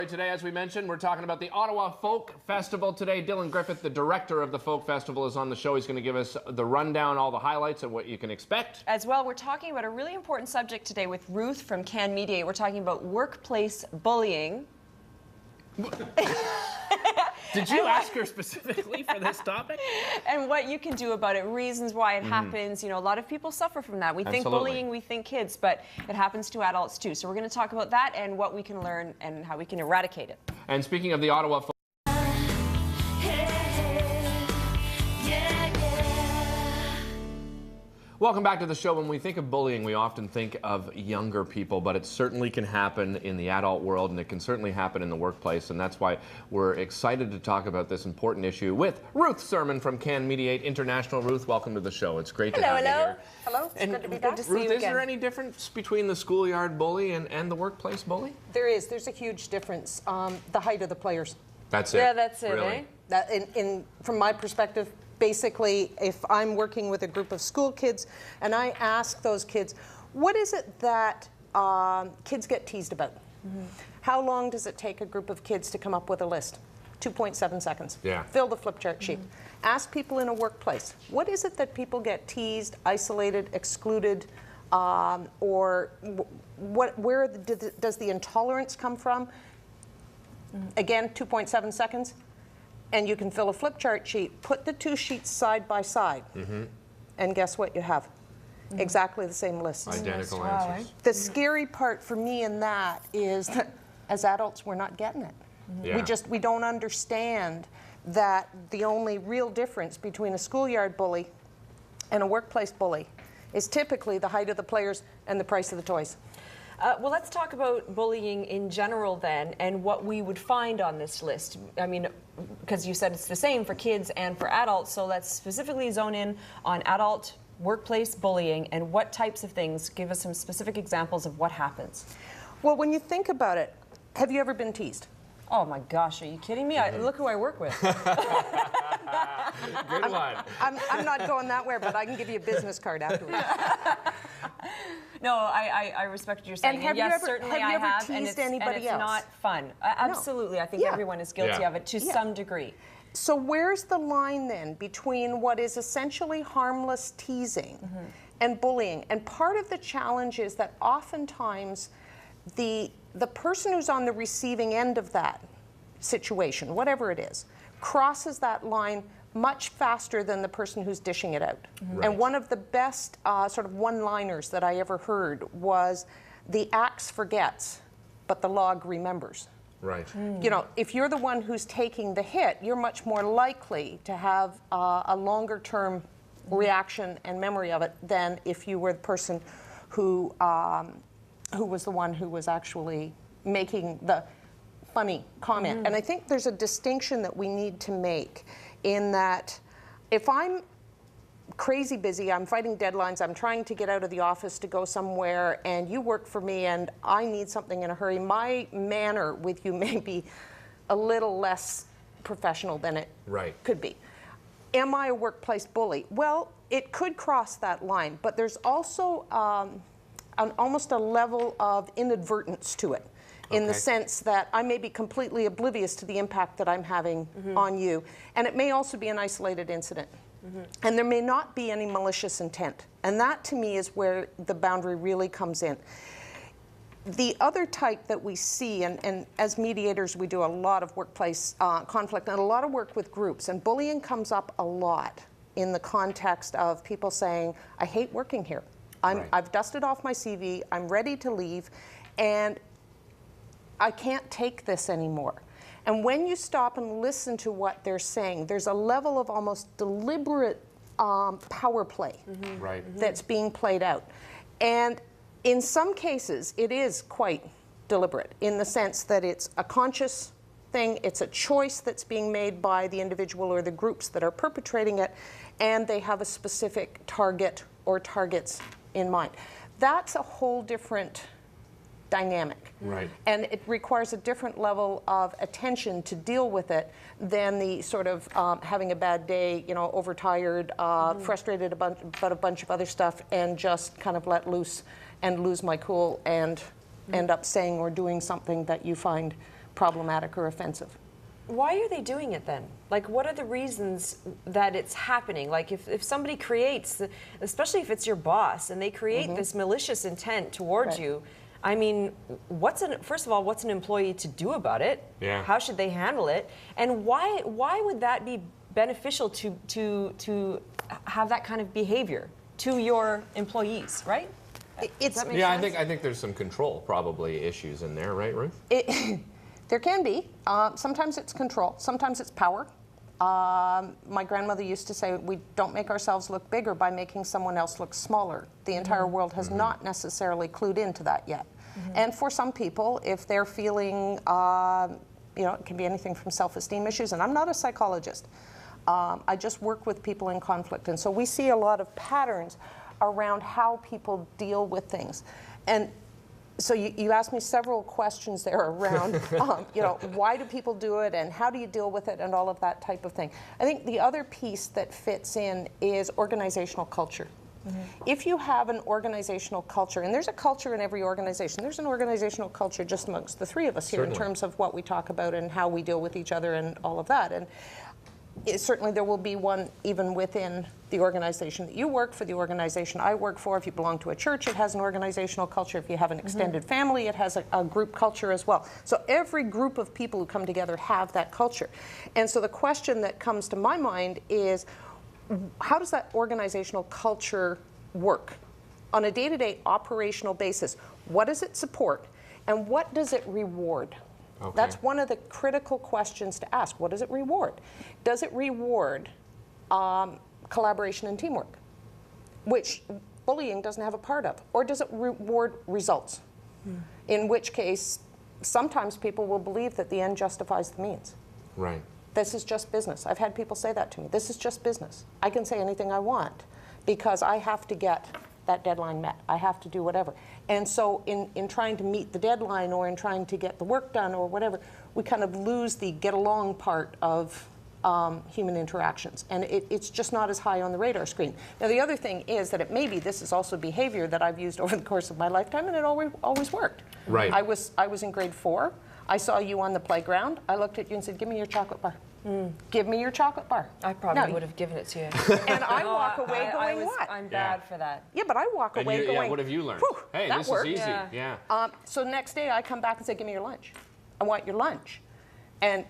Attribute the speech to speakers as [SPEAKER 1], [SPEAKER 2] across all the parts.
[SPEAKER 1] Today, as we mentioned, we're talking about the Ottawa Folk Festival today. Dylan Griffith, the director of the Folk Festival, is on the show. He's going to give us the rundown, all the highlights, and what you can expect. As well, we're talking about a really important subject today with Ruth from Can Mediate. We're talking about workplace bullying. Did you ask her specifically for this topic? And what you can do about it, reasons why it happens. You know, a lot of people suffer from that. We think bullying, we think kids, but it happens to adults too. So we're going to talk about that and what we can learn and how we can eradicate it. And speaking of the Ottawa Folk, welcome back to the show. When we think of bullying, we often think of younger people, but it certainly can happen in the adult world, and it can certainly happen in the workplace, and that's why we're excited to talk about this important issue with Ruth Sirman from Can Mediate International. Ruth, welcome to the show. It's great to have you here.
[SPEAKER 2] Hello. It's good to be back.
[SPEAKER 1] Ruth, is there any difference between the schoolyard bully and the workplace bully?
[SPEAKER 2] There is. There's a huge difference. The height of the players.
[SPEAKER 1] That's it.
[SPEAKER 3] Yeah, that's it,
[SPEAKER 1] really?
[SPEAKER 2] From my perspective, basically, if I'm working with a group of school kids and I ask those kids, what is it that kids get teased about? How long does it take a group of kids to come up with a list? 2.7 seconds.
[SPEAKER 1] Yeah.
[SPEAKER 2] Fill the flip chart sheet. Ask people in a workplace, what is it that people get teased, isolated, excluded, or where does the intolerance come from? Again, 2.7 seconds. And you can fill a flip chart sheet, put the two sheets side by side, and guess what you have? Exactly the same lists.
[SPEAKER 1] Identical answers.
[SPEAKER 2] The scary part for me in that is that as adults, we're not getting it.
[SPEAKER 1] Yeah.
[SPEAKER 2] We don't understand that the only real difference between a schoolyard bully and a workplace bully is typically the height of the players and the price of the toys.
[SPEAKER 3] Well, let's talk about bullying in general then, and what we would find on this list. I mean, because you said it's the same for kids and for adults, so let's specifically zone in on adult workplace bullying and what types of things. Give us some specific examples of what happens.
[SPEAKER 2] Well, when you think about it, have you ever been teased?
[SPEAKER 3] Oh my gosh, are you kidding me? Look who I work with.
[SPEAKER 1] Good one.
[SPEAKER 2] I'm not going that way, but I can give you a business card afterwards.
[SPEAKER 3] No, I respect what you're saying.
[SPEAKER 2] And
[SPEAKER 3] yes, certainly I have, and it's not fun. Absolutely, I think everyone is guilty of it to some degree.
[SPEAKER 2] So where's the line then between what is essentially harmless teasing and bullying? And part of the challenge is that oftentimes the person who's on the receiving end of that situation, whatever it is, crosses that line much faster than the person who's dishing it out. And one of the best sort of one-liners that I ever heard was, the axe forgets, but the log remembers.
[SPEAKER 1] Right.
[SPEAKER 2] You know, if you're the one who's taking the hit, you're much more likely to have a longer-term reaction and memory of it than if you were the person who was the one who was actually making the funny comment. And I think there's a distinction that we need to make in that if I'm crazy busy, I'm fighting deadlines, I'm trying to get out of the office to go somewhere, and you work for me and I need something in a hurry, my manner with you may be a little less professional than it could be. Am I a workplace bully? Well, it could cross that line, but there's also almost a level of inadvertence to it. In the sense that I may be completely oblivious to the impact that I'm having on you. And it may also be an isolated incident. And there may not be any malicious intent. And that, to me, is where the boundary really comes in. The other type that we see, and as mediators, we do a lot of workplace conflict and a lot of work with groups. And bullying comes up a lot in the context of people saying, I hate working here. I've dusted off my CV, I'm ready to leave, and I can't take this anymore. And when you stop and listen to what they're saying, there's a level of almost deliberate power play that's being played out. And in some cases, it is quite deliberate in the sense that it's a conscious thing, it's a choice that's being made by the individual or the groups that are perpetrating it, and they have a specific target or targets in mind. That's a whole different dynamic. And it requires a different level of attention to deal with it than the sort of having a bad day, you know, overtired, frustrated about a bunch of other stuff, and just kind of let loose and lose my cool and end up saying or doing something that you find problematic or offensive.
[SPEAKER 3] Why are they doing it then? Like, what are the reasons that it's happening? Like, if somebody creates, especially if it's your boss, and they create this malicious intent towards you, I mean, first of all, what's an employee to do about it?
[SPEAKER 1] Yeah.
[SPEAKER 3] How should they handle it? And why would that be beneficial to have that kind of behavior to your employees, right?
[SPEAKER 2] It's,
[SPEAKER 3] Does that make
[SPEAKER 1] Yeah,
[SPEAKER 3] sense?
[SPEAKER 1] I think there's some control probably issues in there, right, Ruth?
[SPEAKER 2] There can be. Sometimes it's control. Sometimes it's power. My grandmother used to say, we don't make ourselves look bigger by making someone else look smaller. The entire world has not necessarily clued into that yet. And for some people, if they're feeling, it can be anything from self-esteem issues, and I'm not a psychologist. I just work with people in conflict. And so we see a lot of patterns around how people deal with things. And so you asked me several questions there around, why do people do it and how do you deal with it and all of that type of thing. I think the other piece that fits in is organizational culture. If you have an organizational culture, and there's a culture in every organization, there's an organizational culture just amongst the three of us here
[SPEAKER 1] Certainly.
[SPEAKER 2] in terms of what we talk about and how we deal with each other and all of that. And certainly there will be one even within the organization that you work for, the organization I work for. If you belong to a church, it has an organizational culture. If you have an extended family, it has a group culture as well. So every group of people who come together have that culture. And so the question that comes to my mind is, how does that organizational culture work? On a day-to-day operational basis, what does it support and what does it reward?
[SPEAKER 1] Okay.
[SPEAKER 2] That's one of the critical questions to ask. What does it reward? Does it reward collaboration and teamwork, which bullying doesn't have a part of? Or does it reward results? In which case, sometimes people will believe that the end justifies the means.
[SPEAKER 1] Right.
[SPEAKER 2] This is just business. I've had people say that to me. This is just business. I can say anything I want because I have to get that deadline met. I have to do whatever. And so in trying to meet the deadline or in trying to get the work done or whatever, we kind of lose the get along part of human interactions. And it's just not as high on the radar screen. Now the other thing is that this is also behavior that I've used over the course of my lifetime, and it always worked.
[SPEAKER 1] Right.
[SPEAKER 2] I was in grade 4. I saw you on the playground. I looked at you and said, give me your chocolate bar. Give me your chocolate bar.
[SPEAKER 3] I probably
[SPEAKER 2] No.
[SPEAKER 3] would have given it to you.
[SPEAKER 2] And I walk away going, what?
[SPEAKER 3] I'm bad for that.
[SPEAKER 2] Yeah, but I walk
[SPEAKER 1] And
[SPEAKER 2] away going,
[SPEAKER 1] yeah, what have you learned?
[SPEAKER 2] "Whew,
[SPEAKER 1] Hey,
[SPEAKER 2] that
[SPEAKER 1] this
[SPEAKER 2] worked."
[SPEAKER 1] is easy.
[SPEAKER 3] Yeah.
[SPEAKER 1] Yeah.
[SPEAKER 2] So next day I come back and say, give me your lunch. I want your lunch. And you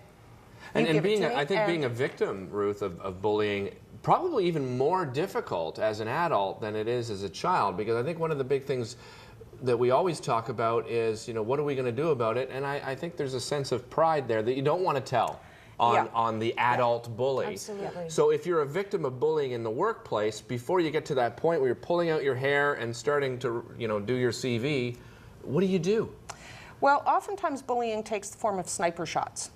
[SPEAKER 1] And
[SPEAKER 2] give
[SPEAKER 1] being,
[SPEAKER 2] it to me,
[SPEAKER 1] I think
[SPEAKER 2] and
[SPEAKER 1] being a victim, Ruth, of bullying, probably even more difficult as an adult than it is as a child, because I think one of the big things that we always talk about is, what are we going to do about it? And I think there's a sense of pride there that you don't want to tell on the adult bully.
[SPEAKER 3] Absolutely.
[SPEAKER 1] So if you're a victim of bullying in the workplace, before you get to that point where you're pulling out your hair and starting to, do your CV, what do you do?
[SPEAKER 2] Well, oftentimes bullying takes the form of sniper shots.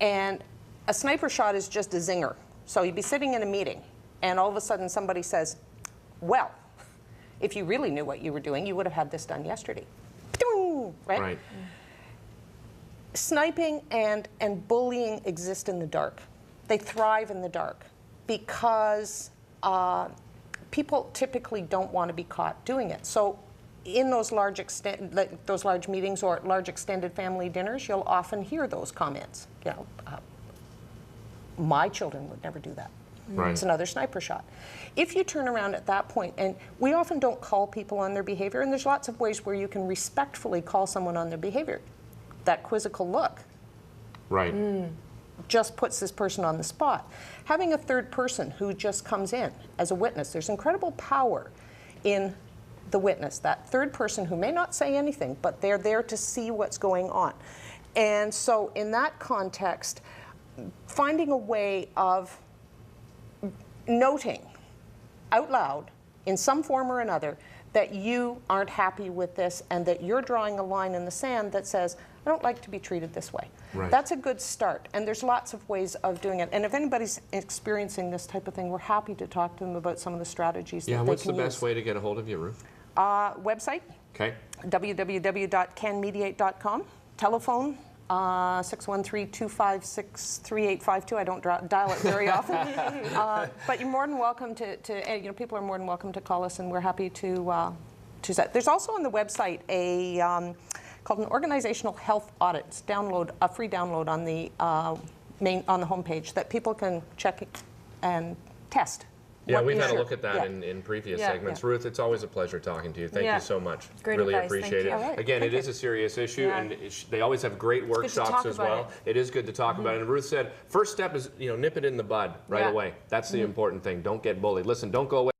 [SPEAKER 2] And a sniper shot is just a zinger. So you'd be sitting in a meeting, and all of a sudden somebody says, well, if you really knew what you were doing, you would have had this done yesterday. Right?
[SPEAKER 1] Right.
[SPEAKER 2] Sniping and bullying exist in the dark. They thrive in the dark because people typically don't want to be caught doing it. So in those large meetings or large extended family dinners, you'll often hear those comments. My children would never do that.
[SPEAKER 1] Right.
[SPEAKER 2] It's another sniper shot. If you turn around at that point, and we often don't call people on their behavior, and there's lots of ways where you can respectfully call someone on their behavior. That quizzical look
[SPEAKER 1] Right.
[SPEAKER 2] just puts this person on the spot. Having a third person who just comes in as a witness, there's incredible power in the witness, that third person who may not say anything, but they're there to see what's going on. And so in that context, finding a way of noting out loud in some form or another that you aren't happy with this and that you're drawing a line in the sand that says, I don't like to be treated this way.
[SPEAKER 1] Right.
[SPEAKER 2] That's a good start, and there's lots of ways of doing it. And if anybody's experiencing this type of thing, we're happy to talk to them about some of the strategies that they can use.
[SPEAKER 1] What's the best way to get a hold of you, Ruth?
[SPEAKER 2] Website,
[SPEAKER 1] Okay.
[SPEAKER 2] www.canmediate.com. Telephone, 613-256-3852. I don't dial it very often. But you're more than welcome to people are more than welcome to call us, and we're happy to set. There's also on the website a called an organizational health audit. It's a free download on the on the homepage that people can check and test.
[SPEAKER 1] Yeah, we've
[SPEAKER 2] is
[SPEAKER 1] had a
[SPEAKER 2] your-
[SPEAKER 1] look at that in previous
[SPEAKER 3] Yeah.
[SPEAKER 1] segments. Ruth, it's always a pleasure talking to you. Thank
[SPEAKER 3] Yeah.
[SPEAKER 1] you so much.
[SPEAKER 3] Great
[SPEAKER 1] really
[SPEAKER 3] advice. Thank
[SPEAKER 1] appreciate
[SPEAKER 3] you.
[SPEAKER 1] it.
[SPEAKER 3] All
[SPEAKER 2] right.
[SPEAKER 1] Again, it is a serious issue,
[SPEAKER 3] Yeah.
[SPEAKER 1] and they always have great
[SPEAKER 3] good to
[SPEAKER 1] workshops
[SPEAKER 3] talk
[SPEAKER 1] as
[SPEAKER 3] about
[SPEAKER 1] well. It is good to talk about it. And Ruth said, first step is nip it in the bud right
[SPEAKER 3] Yeah.
[SPEAKER 1] away. That's the important thing. Don't get bullied. Listen, don't go away.